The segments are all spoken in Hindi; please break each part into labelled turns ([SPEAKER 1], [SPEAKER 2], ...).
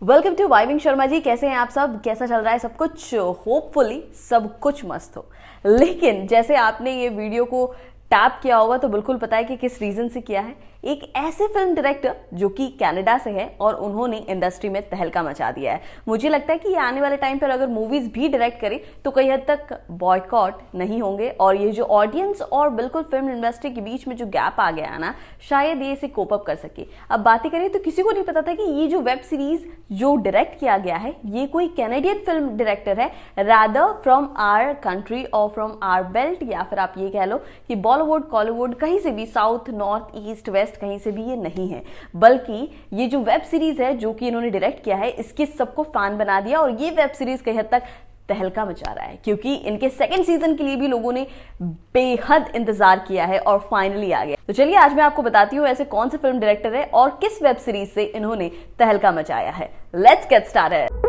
[SPEAKER 1] Welcome to वाइविंग Sharma ji. कैसे हैं आप सब? कैसा चल रहा है सब कुछ? होपफुली सब कुछ मस्त हो। लेकिन जैसे आपने ये वीडियो को टैप किया होगा तो बिल्कुल पता है कि किस रीजन से किया है। एक ऐसे फिल्म डायरेक्टर जो कि कनाडा से है और उन्होंने इंडस्ट्री में तहलका मचा दिया है। मुझे लगता है कि ये आने वाले टाइम पर अगर मूवीज भी डायरेक्ट करे तो कई हद तक बॉयकॉट नहीं होंगे और ये जो ऑडियंस और बिल्कुल फिल्म इंडस्ट्री के बीच में जो गैप आ गया ना, शायद ये इसे कोप अप कर सके। अब बातें करें तो किसी को नहीं पता था कि ये जो वेब सीरीज जो डायरेक्ट किया गया है ये कोई कैनेडियन फिल्म डायरेक्टर है, रादर फ्रॉम आवर कंट्री और फ्रॉम आवर बेल्ट, या फिर आप ये कह लो कि बॉलीवुड कॉलीवुड कहीं से भी, साउथ नॉर्थ ईस्ट वेस्ट कहीं से भी ये नहीं है। बल्कि ये जो वेब सीरीज है जो कि इन्होंने डायरेक्ट किया है इसके सबको फैन बना दिया और ये वेब सीरीज कहीं हद तक तहलका मचा रहा है क्योंकि इनके सेकंड सीजन के लिए भी लोगों ने बेहद इंतजार किया है और फाइनली आ गया। तो चलिए आज मैं आपको बताती हूँ ऐसे कौन से फिल्म डायरेक्टर है और किस वेब सीरीज से इन्होंने तहलका मचाया है। Let's get started.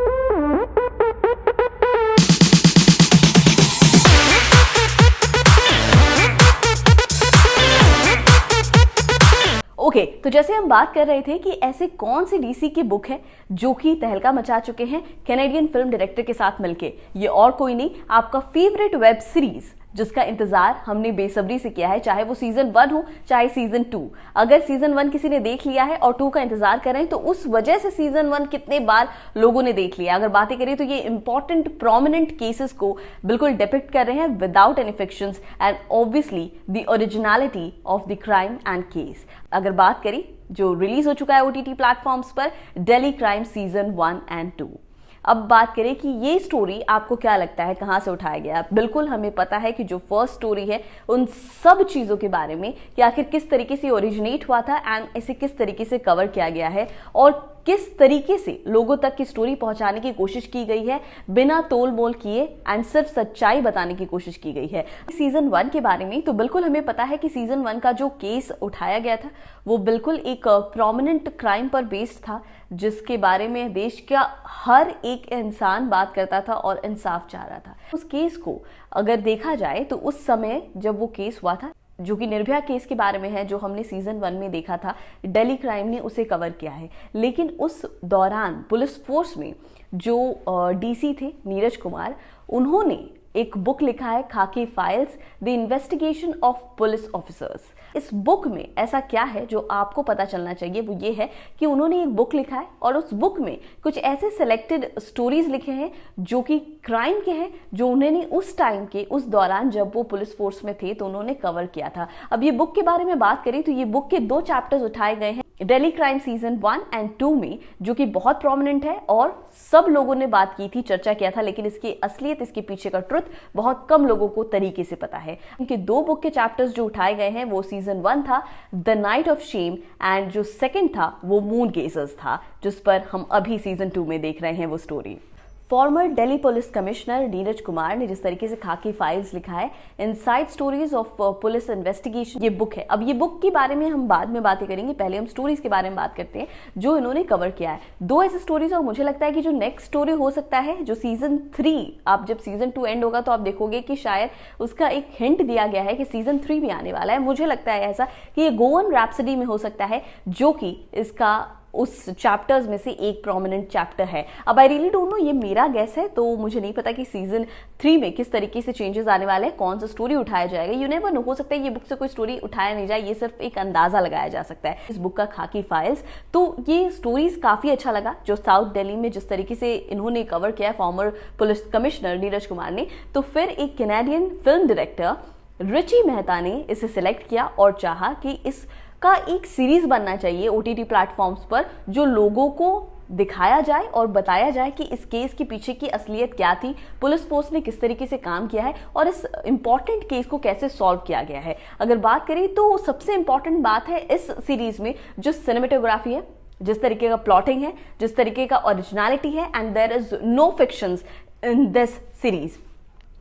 [SPEAKER 1] ओके, तो जैसे हम बात कर रहे थे कि ऐसे कौन सी डीसी की बुक है जो कि तहलका मचा चुके हैं कैनेडियन फिल्म डायरेक्टर के साथ मिलके। ये और कोई नहीं, आपका फेवरेट वेब सीरीज जिसका इंतजार हमने बेसब्री से किया है, चाहे वो सीजन 1 हो चाहे सीजन 2। अगर सीजन 1 किसी ने देख लिया है और 2 का इंतजार कर रहे हैं तो उस वजह से सीजन 1 कितने बार लोगों ने देख लिया। अगर बातें करें तो ये इंपॉर्टेंट प्रोमिनेंट केसेस को बिल्कुल डिपिक्ट कर रहे हैं without any fictions and obviously the originality of the crime and case. अगर बात करें जो रिलीज हो चुका है ओटीटी प्लेटफॉर्म्स पर, दिल्ली क्राइम सीजन 1 एंड 2। अब बात करें कि ये स्टोरी आपको क्या लगता है कहाँ से उठाया गया। बिल्कुल हमें पता है कि जो फर्स्ट स्टोरी है उन सब चीज़ों के बारे में कि आखिर किस तरीके से ओरिजिनेट हुआ था एंड इसे किस तरीके से कवर किया गया है और किस तरीके से लोगों तक की स्टोरी पहुंचाने की कोशिश की गई है बिना तोल मोल किए एंड सिर्फ सच्चाई बताने की कोशिश की गई है। सीजन 1 के बारे में तो बिल्कुल हमें पता है कि सीजन 1 का जो केस उठाया गया था वो बिल्कुल एक प्रोमिनेंट क्राइम पर बेस्ड था जिसके बारे में देश का हर एक इंसान बात करता था और इंसाफ चाह रहा था। उस केस को अगर देखा जाए तो उस समय जब वो केस हुआ था जो कि निर्भया केस के बारे में है, जो हमने सीजन 1 में देखा था, दिल्ली क्राइम ने उसे कवर किया है। लेकिन उस दौरान पुलिस फोर्स में जो डीसी थे नीरज कुमार, उन्होंने एक बुक लिखा है, खाकी files the investigation of police officers. इस बुक में ऐसा क्या है जो आपको पता चलना चाहिए, वो ये है कि उन्होंने एक बुक लिखा है और उस बुक में कुछ ऐसे सिलेक्टेड स्टोरीज लिखे हैं जो कि क्राइम के हैं, जो उन्होंने उस टाइम के उस दौरान जब वो पुलिस फोर्स में थे तो उन्होंने कवर किया था। अब ये बुक के बारे में बात करें तो ये बुक के 2 चैप्टर्स उठाए गए हैं दिल्ली क्राइम सीजन 1 एंड 2 में, जो कि बहुत प्रोमिनेंट है और सब लोगों ने बात की थी, चर्चा किया था, लेकिन इसकी असलियत, इसके पीछे का ट्रुथ बहुत कम लोगों को तरीके से पता है। उनके 2 बुक के चैप्टर्स जो उठाए गए हैं वो सीजन 1 था the night of shame and जो सेकंड था वो मून गेजर्स था, जिस पर हम अभी सीजन 2 में देख रहे हैं वो story. Farmer Delhi police commissioner Neeraj Kumar ने जिस तरीके से खाकी फाइल्स लिखा है, inside stories of police investigation, ये बुक है। अब ये बुक के बारे में हम बाद में बातें करेंगे, पहले हम स्टोरीज के बारे में बात करते हैं जो इन्होंने कवर किया है। 2 ऐसे स्टोरीज और मुझे लगता है कि जो नेक्स्ट स्टोरी हो सकता है, जो सीजन 3, आप जब सीजन 2 एंड होगा तो आप देखोगे कि शायद उसका एक हिंट दिया गया है कि सीजन 3 भी आने वाला है। मुझे लगता है ऐसा कि ये गोवन रैप्सडी में हो सकता है, जो कि इसका उस चैप्टर्स में से एक प्रोमिनेंट चैप्टर है। अब आई रियली डोंट नो, ये मेरा गेस है, तो मुझे नहीं पता कि सीजन 3 में किस तरीके से चेंजेस आने वाले हैं, कौन सा स्टोरी उठाया जाएगा। यू नेवर नो, हो सकता है ये बुक से कोई स्टोरी उठाया नहीं जाए, ये सिर्फ एक अंदाजा लगाया जा सकता है। इस बुक का खाकी फाइल्स, तो ये स्टोरीज काफी अच्छा लगा जो साउथ दिल्ली में जिस तरीके से इन्होंने कवर किया है farmer police commissioner Neeraj Kumar ने। तो फिर एक कैनेडियन फिल्म डायरेक्टर रुचि मेहता ने इसे सिलेक्ट किया और चाहा कि इस का एक सीरीज बनना चाहिए ओटीटी प्लेटफॉर्म्स पर, जो लोगों को दिखाया जाए और बताया जाए कि इस केस के पीछे की असलियत क्या थी, पुलिस फोर्स ने किस तरीके से काम किया है और इस इंपॉर्टेंट केस को कैसे सॉल्व किया गया है। अगर बात करें तो सबसे इंपॉर्टेंट बात है इस सीरीज में जो सिनेमेटोग्राफी है, जिस तरीके का प्लॉटिंग है, जिस तरीके का ओरिजिनलिटी है, and there is no fictions in this series.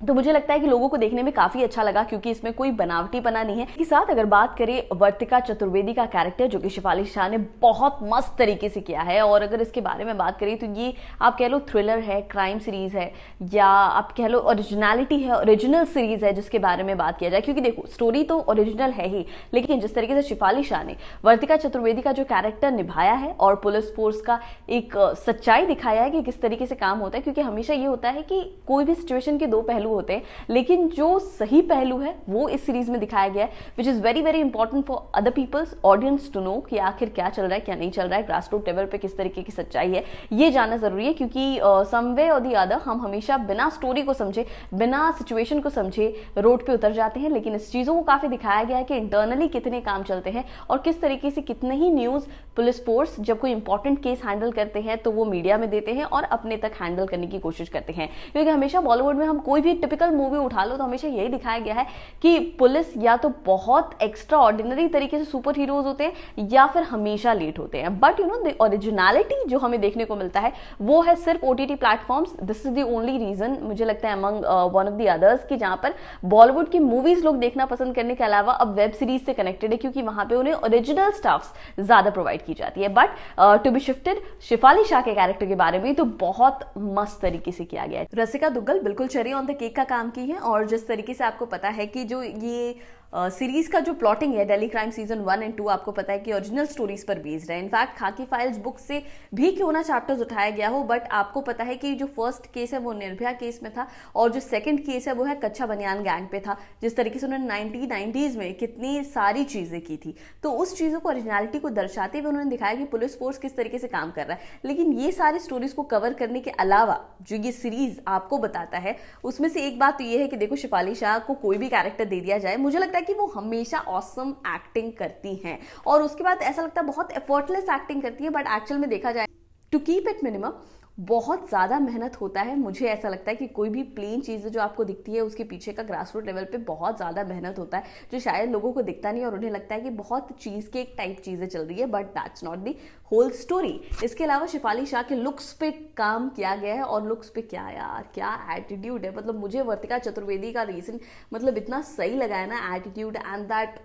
[SPEAKER 1] तो मुझे लगता है कि लोगों को देखने में काफी अच्छा लगा, क्योंकि इसमें कोई बनावटी बना नहीं है। इसके साथ अगर बात करें वर्तिका चतुर्वेदी का कैरेक्टर, जो कि शेफाली शाह ने बहुत मस्त तरीके से किया है, और अगर इसके बारे में बात करें तो ये आप कह लो थ्रिलर है, क्राइम सीरीज है, या आप कह लो ओरिजिनलिटी है, ओरिजिनल सीरीज है जिसके बारे में बात किया जाए। क्योंकि देखो स्टोरी तो ओरिजिनल है ही, लेकिन जिस तरीके से शेफाली शाह ने वर्तिका चतुर्वेदी का जो कैरेक्टर निभाया है और पुलिस फोर्स का एक सच्चाई दिखाया है कि किस तरीके से काम होता है। क्योंकि हमेशा ये होता है कि कोई भी सिचुएशन के दो पहलू होते हैं, लेकिन जो सही पहलू है वो इस सीरीज में दिखाया गया है, which is very very important for other peoples audience to know कि आखिर क्या चल रहा है, क्या नहीं चल रहा है, ग्रास रूट लेवल पे किस तरीके की सच्चाई है, ये जानना जरूरी है। क्योंकि सम वे और द अदर हम हमेशा बिना स्टोरी को समझे, बिना सिचुएशन को समझे रोड पे उतर जाते हैं। लेकिन इस चीजों को काफी दिखाया गया है कि इंटरनली कितने काम चलते हैं और किस तरीके से कितने ही न्यूज पुलिस फोर्स जब कोई इंपॉर्टेंट केस हैंडल करते हैं तो वो मीडिया में देते हैं और अपने तक हैंडल करने की कोशिश करते हैं। क्योंकि हमेशा बॉलीवुड में हम कोई भी टिपिकल मूवी उठा लो तो हमेशा यही दिखाया गया है कि पुलिस या तो बहुत एक्स्ट्रा ऑर्डिनरी तरीके से सुपर हीरोज होते हैं या फिर हमेशा लेट होते हैं। But you know the originality जो हमें देखने को मिलता है वो है सिर्फ OTT platforms. This is the only reason मुझे लगता है among one of the others कि जहां पर बॉलीवुड की मूवीज लोग देखना पसंद करने के अलावा अब वेब सीरीज से कनेक्टेड है, क्योंकि वहां पे उन्हें ओरिजिनल स्टफ्स ज्यादा प्रोवाइड की जाती है। But to be shifted Shefali Shah के कैरेक्टर के बारे में तो बहुत मस्त तरीके से किया गया है। रसिका दुग्गल बिल्कुल चेरी ऑन द केक का काम की है, और जिस तरीके से आपको पता है कि जो ये सीरीज का जो प्लॉटिंग है दिल्ली क्राइम सीजन 1 एंड 2 आपको पता है कि ओरिजिनल स्टोरीज पर बेस्ड है। इनफैक्ट खाकी फाइल्स बुक से भी क्यों ना चैप्टर्स उठाया गया हो, बट आपको पता है कि जो फर्स्ट केस है वो निर्भया केस में था और जो सेकंड केस है वो है कच्चा बनियान गैंग पे था। जिस तरीके से उन्होंने 1990s में कितनी सारी चीजें की थी, तो उस चीजों को ओरिजिनलिटी को दर्शाते हुए उन्होंने दिखाया कि पुलिस फोर्स किस तरीके से काम कर रहा है। लेकिन ये सारी स्टोरीज को कवर करने के अलावा जो ये सीरीज आपको बताता है उसमें से एक बात तो ये है कि देखो शेफाली शाह को कोई भी कैरेक्टर दे दिया जाए, मुझे लगता है कि वो हमेशा ऑसम एक्टिंग करती हैं और उसके बाद ऐसा लगता है बहुत एफर्टलेस एक्टिंग करती है। बट एक्चुअल में देखा जाए टू कीप इट मिनिमम बहुत ज्यादा मेहनत होता है। मुझे ऐसा लगता है कि कोई भी प्लेन चीज जो आपको दिखती है उसके पीछे का ग्रास रूट लेवल पे बहुत ज्यादा मेहनत होता है, जो शायद लोगों को दिखता नहीं और उन्हें लगता है कि बहुत चीज के एक टाइप चीजें चल रही है, but that's not the whole story. इसके अलावा शेफाली शाह के लुक्स पे काम किया गया है, और लुक्स पे क्या यार क्या एटीट्यूड है। मतलब मुझे वर्तिका चतुर्वेदी का रीजन मतलब इतना सही लगा है ना, attitude and that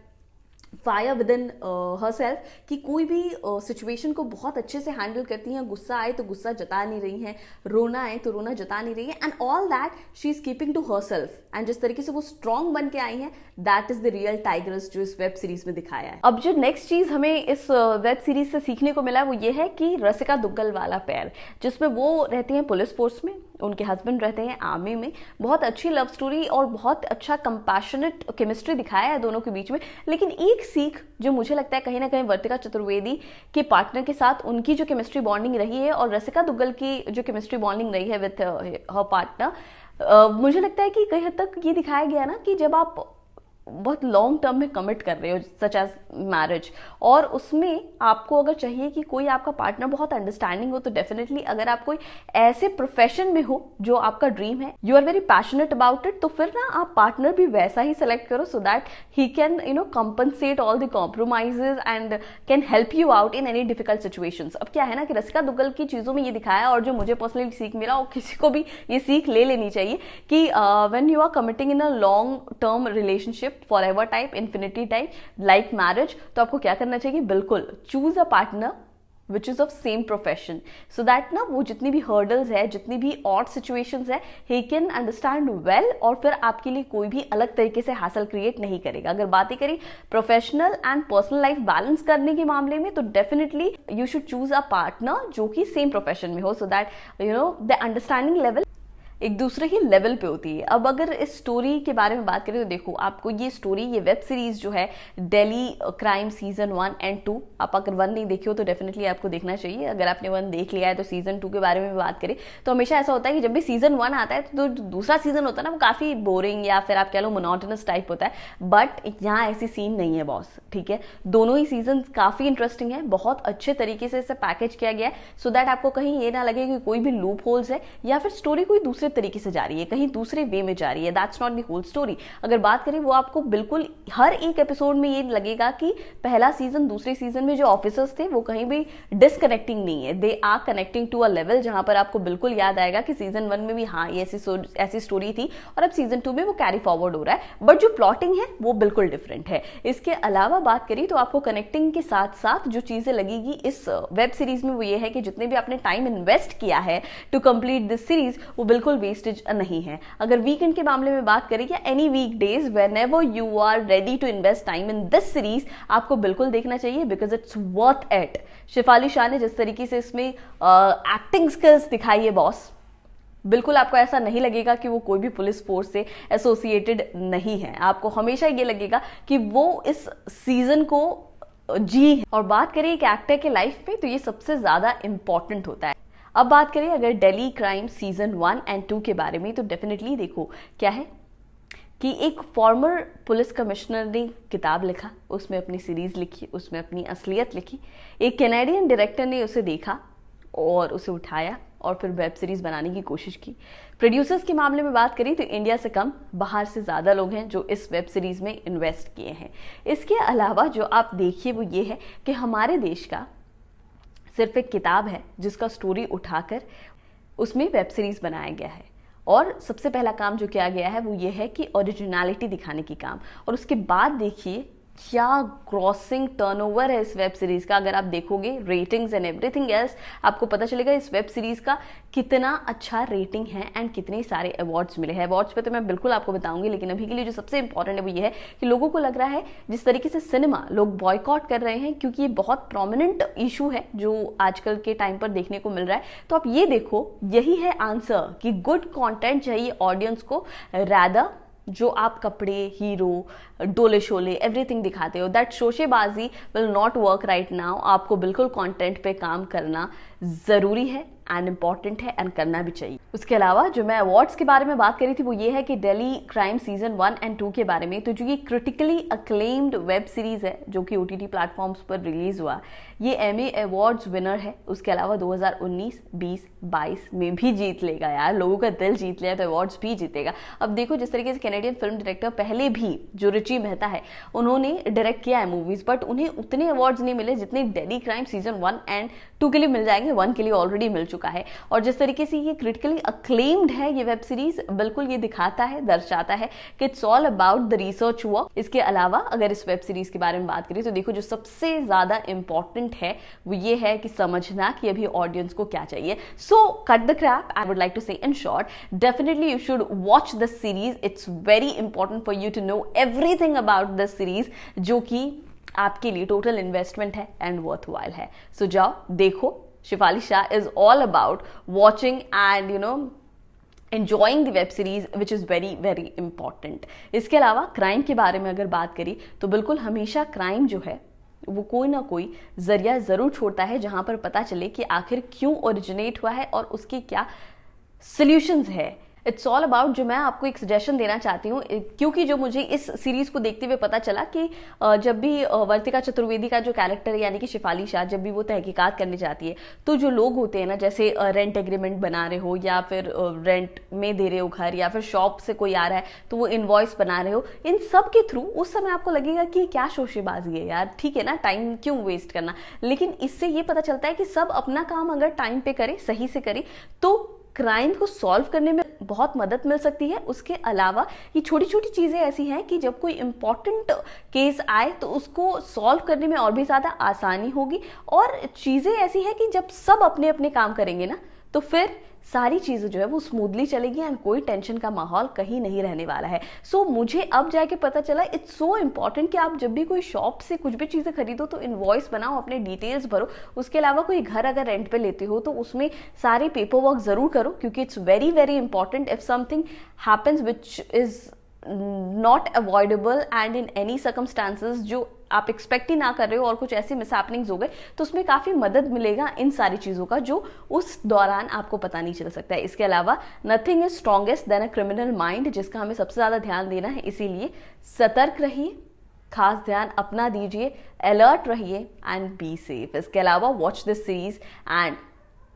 [SPEAKER 1] fire with in herself, कि कोई भी सिचुएशन को बहुत अच्छे से हैंडल करती हैं। गुस्सा आए तो गुस्सा जता नहीं रही हैं, रोना आए तो रोना जता नहीं रही है, and all that she is keeping to herself. And जिस तरीके से वो स्ट्रांग बन के आई हैं, that is the real tigers जो इस वेब सीरीज में दिखाया है। अब जो नेक्स्ट चीज हमें इस वेब सीरीज से सीखने को मिला है वो ये है कि रसिका दुग्गल वाला पैर, जिसमें वो रहती हैं पुलिस फोर्स में, उनके हस्बैंड रहते हैं आर्मी में, बहुत अच्छी लव स्टोरी और बहुत अच्छा कंपैशनेट केमिस्ट्री दिखाया है दोनों के बीच में। लेकिन एक सीख जो मुझे लगता है कहीं ना कहीं वर्तिका चतुर्वेदी के पार्टनर के साथ उनकी जो केमिस्ट्री बॉन्डिंग रही है और रसिका दुग्गल की जो केमिस्ट्री बॉन्डिंग रही है विथ हर पार्टनर, मुझे लगता है कि कहीं हद तक ये दिखाया गया ना कि जब आप बहुत लॉन्ग टर्म में कमिट कर रहे हो सच एज मैरिज, और उसमें आपको अगर चाहिए कि कोई आपका पार्टनर बहुत अंडरस्टैंडिंग हो, तो डेफिनेटली अगर आप कोई ऐसे प्रोफेशन में हो जो आपका ड्रीम है, you are very passionate about it, तो फिर ना आप पार्टनर भी वैसा ही सेलेक्ट करो so that he can you know compensate all the compromises and can help you out in any difficult situations. अब क्या है ना कि रसिका दुग्गल की चीजों में ये दिखाया, और जो मुझे पर्सनली सीख मिला और किसी को भी ये सीख ले लेनी चाहिए कि when you are committing in a long term relationship forever type, infinity type, like marriage, तो आपको क्या करना चाहिए, बिल्कुल choose a partner which is of same profession, so that ना वो जितनी भी हर्डल्स है, जितनी भी ऑड सिचुएशंस है, ही कैन अंडरस्टैंड वेल, और फिर आपके लिए कोई भी अलग तरीके से हासिल क्रिएट नहीं करेगा। अगर बातें करें professional and personal life balance करने के मामले में, तो definitely you should choose a partner जो कि सेम प्रोफेशन में हो, so that you know the understanding level एक दूसरे ही लेवल पे होती है। अब अगर इस स्टोरी के बारे में बात करें तो देखो आपको ये स्टोरी, ये वेब सीरीज जो है दिल्ली क्राइम सीजन 1 एंड 2, आप अगर 1 नहीं देखे हो तो डेफिनेटली आपको देखना चाहिए। अगर आपने 1 देख लिया है तो सीजन 2 के बारे में बात करें तो हमेशा ऐसा होता है कि जब भी सीजन 1 आता है तो दूसरा सीजन होता है ना वो काफी बोरिंग या फिर आप कह लो मोनोटोनस टाइप होता है, बट यहाँ ऐसी सीन नहीं है बॉस, ठीक है। दोनों ही सीजन काफी इंटरेस्टिंग है, बहुत अच्छे तरीके से इसे पैकेज किया गया है सो दैट आपको कहीं ये ना लगे कि कोई भी लूप होल्स है या फिर स्टोरी कोई दूसरे दूसरे तरीके से जा रही है, कहीं दूसरे वे में जा रही है। That's not the whole story. अगर बात करें वो आपको बिल्कुल हर एक एपिसोड में ये लगेगा कि पहला सीजन दूसरे सीजन में जो ऑफिसर्स थे वो कहीं भी डिसकनेक्टिंग नहीं है, they are connecting to a level जहां पर आपको बिल्कुल याद आएगा कि सीजन 1 में भी हाँ ये ऐसी स्टोरी थी और अब सीजन 2 में वो कैरी फॉरवर्ड हो रहा है, बट जो प्लॉटिंग है वो बिल्कुल डिफरेंट है। इसके अलावा बात करें तो आपको कनेक्टिंग के साथ साथ जो चीजें लगेगी इस वेब सीरीज में वो ये है कि जितने भी आपने टाइम इन्वेस्ट किया है टू कंप्लीट दिस सीरीज वो बिल्कुल वेस्टेज नहीं है। अगर वीकेंड के मामले में बात करें या any week days whenever you are ready to invest time in this series, आपको बिल्कुल देखना चाहिए because it's worth it. Shefali Shah ने जिस तरीके से इसमें एक्टिंग स्किल्स दिखाई है बॉस, बिल्कुल आपको ऐसा नहीं लगेगा कि वो कोई भी पुलिस फोर्स से एसोसिएटेड नहीं है। आपको हमेशा ये लगेगा कि वो इस सीजन को जी है। और बात करें एक एक्टर के लाइफ में तो ये सबसे ज्यादा इंपॉर्टेंट होता है। अब बात करें अगर दिल्ली क्राइम सीजन 1 एंड 2 के बारे में तो डेफिनेटली देखो क्या है कि एक फॉर्मर पुलिस कमिश्नर ने किताब लिखा, उसमें अपनी सीरीज लिखी, उसमें अपनी असलियत लिखी। एक कैनेडियन डायरेक्टर ने उसे देखा और उसे उठाया और फिर वेब सीरीज बनाने की कोशिश की। प्रोड्यूसर्स के मामले में बात करें तो इंडिया से कम बाहर से ज्यादा लोग हैं जो इस वेब सीरीज में इन्वेस्ट किए हैं। इसके अलावा जो आप देखिए वो ये है कि हमारे देश का सिर्फ एक किताब है जिसका स्टोरी उठाकर उसमें वेब सीरीज बनाया गया है। और सबसे पहला काम जो किया गया है वो ये है कि ओरिजिनलिटी दिखाने की काम। और उसके बाद देखिए क्या ग्रॉसिंग टर्नओवर है इस वेब सीरीज का। अगर आप देखोगे रेटिंग्स एंड एवरीथिंग एल्स, आपको पता चलेगा इस वेब सीरीज का कितना अच्छा रेटिंग है एंड कितने सारे अवार्ड्स मिले हैं। अवार्ड्स पे तो मैं बिल्कुल आपको बताऊंगी, लेकिन अभी के लिए जो सबसे इंपॉर्टेंट है वो ये है कि लोगों को लग रहा है जिस तरीके से सिनेमा लोग बॉयकॉट कर रहे हैं, क्योंकि ये बहुत प्रोमिनेंट इशू है जो आजकल के टाइम पर देखने को मिल रहा है। तो आप ये देखो, यही है आंसर कि गुड कॉन्टेंट चाहिए ऑडियंस को, रैदर जो आप कपड़े, हीरो, डोले शोले एवरीथिंग दिखाते हो, दैट शोशेबाजी will not work right now. आपको बिल्कुल कंटेंट पे काम करना जरूरी है एंड इम्पॉर्टेंट है एंड करना भी चाहिए। उसके अलावा जो मैं अवार्ड्स के बारे में बात करी थी वो ये है कि दिल्ली क्राइम सीजन 1 एंड 2 के बारे में, तो जो ये क्रिटिकली अक्लेम्ड वेब सीरीज है जो कि OTT प्लेटफॉर्म्स पर रिलीज हुआ, ये एमी अवार्ड्स विनर है। उसके अलावा 2019, 20, 22 में भी जीत लेगा यार, लोगों का दिल जीत लिया तो अवार्ड्स भी जीतेगा। अब देखो जिस तरीके से कैनेडियन फिल्म डायरेक्टर पहले भी जो रिची मेहता है उन्होंने डायरेक्ट किया है मूवीज, बट उन्हें उतने अवार्ड्स नहीं मिले जितने दिल्ली क्राइम सीजन 1 एंड 2 के लिए मिल जाएंगे। 1 के लिए ऑलरेडी मिल चुका है। और जिस तरीके से ये क्रिटिकली अक्लेम्ड है ये वेब सीरीज, बिल्कुल ये दिखाता है, दर्शाता है कि it's all about the research work. इसके अलावा अगर इस वेब सीरीज के बारे में बात करें तो देखो जो सबसे ज्यादा इंपॉर्टेंट है वो ये है कि समझना कि अभी ऑडियंस को क्या चाहिए। So cut the crap, I would like to say in short, definitely you should watch this series. It's very important for you to know everything about this series, जो कि आपके लिए टोटल इन्वेस्टमेंट है एंड वर्थवाइल है। सो जाओ देखो। Shefali Shah is all about watching and enjoying the web series, which is very very important. इसके अलावा क्राइम के बारे में अगर बात करें तो बिल्कुल हमेशा क्राइम जो है वो कोई ना कोई जरिया जरूर छोड़ता है जहां पर पता चले कि आखिर क्यों ओरिजिनेट हुआ है और उसके क्या सॉल्यूशंस है। इट्स ऑल अबाउट, जो मैं आपको एक सजेशन देना चाहती हूँ, क्योंकि जो मुझे इस सीरीज को देखते हुए पता चला कि जब भी वर्तिका चतुर्वेदी का जो कैरेक्टर है यानी कि शेफाली शाह, जब भी वो तहकीकात करने जाती है तो जो लोग होते हैं ना, जैसे रेंट एग्रीमेंट बना रहे हो या फिर रेंट में दे रहे हो घर, या फिर शॉप से कोई आ रहा है तो वो इनवॉइस बना रहे हो, इन सब के थ्रू उस समय आपको लगेगा कि क्या शोशेबाजी है यार, ठीक है ना, टाइम क्यों वेस्ट करना। लेकिन इससे ये पता चलता है कि सब अपना काम अगर टाइम पे करे, सही से करे, तो क्राइम को सॉल्व करने में बहुत मदद मिल सकती है। उसके अलावा ये छोटी छोटी चीजें ऐसी हैं कि जब कोई इंपॉर्टेंट केस आए तो उसको सॉल्व करने में और भी ज्यादा आसानी होगी। और चीजें ऐसी हैं कि जब सब अपने अपने काम करेंगे ना तो फिर सारी चीजें जो है वो स्मूथली चलेगी एंड कोई टेंशन का माहौल कहीं नहीं रहने वाला है। सो मुझे अब जाके पता चला इट्स सो इम्पॉर्टेंट कि आप जब भी कोई शॉप से कुछ भी चीजें खरीदो तो इनवॉइस बनाओ, अपने डिटेल्स भरो। उसके अलावा कोई घर अगर रेंट पे लेते हो तो उसमें सारे पेपर वर्क जरूर करो, क्योंकि it's very very important. If something happens which is not avoidable and in any circumstances जो आप एक्सपेक्ट ही ना कर रहे हो और कुछ ऐसे मिसहैपनिंग्स हो गए, तो उसमें काफी मदद मिलेगा इन सारी चीजों का जो उस दौरान आपको पता नहीं चल सकता है। इसके अलावा nothing is strongest than a criminal mind, जिसका हमें सबसे ज्यादा ध्यान देना है। इसीलिए सतर्क रहिए, खास ध्यान अपना दीजिए, अलर्ट रहिए एंड बी सेफ। इसके अलावा watch this series and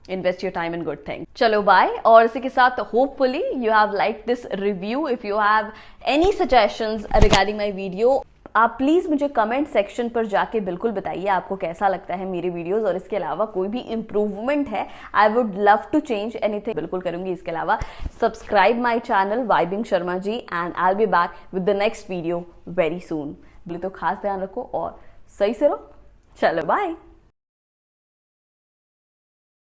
[SPEAKER 1] invest your time in good thing. चलो बाय। और इसी के साथ hopefully you have like this review. If you have any suggestions regarding my video, आप प्लीज़ मुझे कमेंट सेक्शन पर जाके बिल्कुल बताइए आपको कैसा लगता है मेरे वीडियोस, और इसके अलावा कोई भी इम्प्रूवमेंट है, I would love to change anything, बिल्कुल करूंगी। इसके अलावा subscribe my channel vibing Sharma ji, and I will be back with the next video very soon. बोले तो खास ध्यान रखो और सही से रहो। चलो बाय।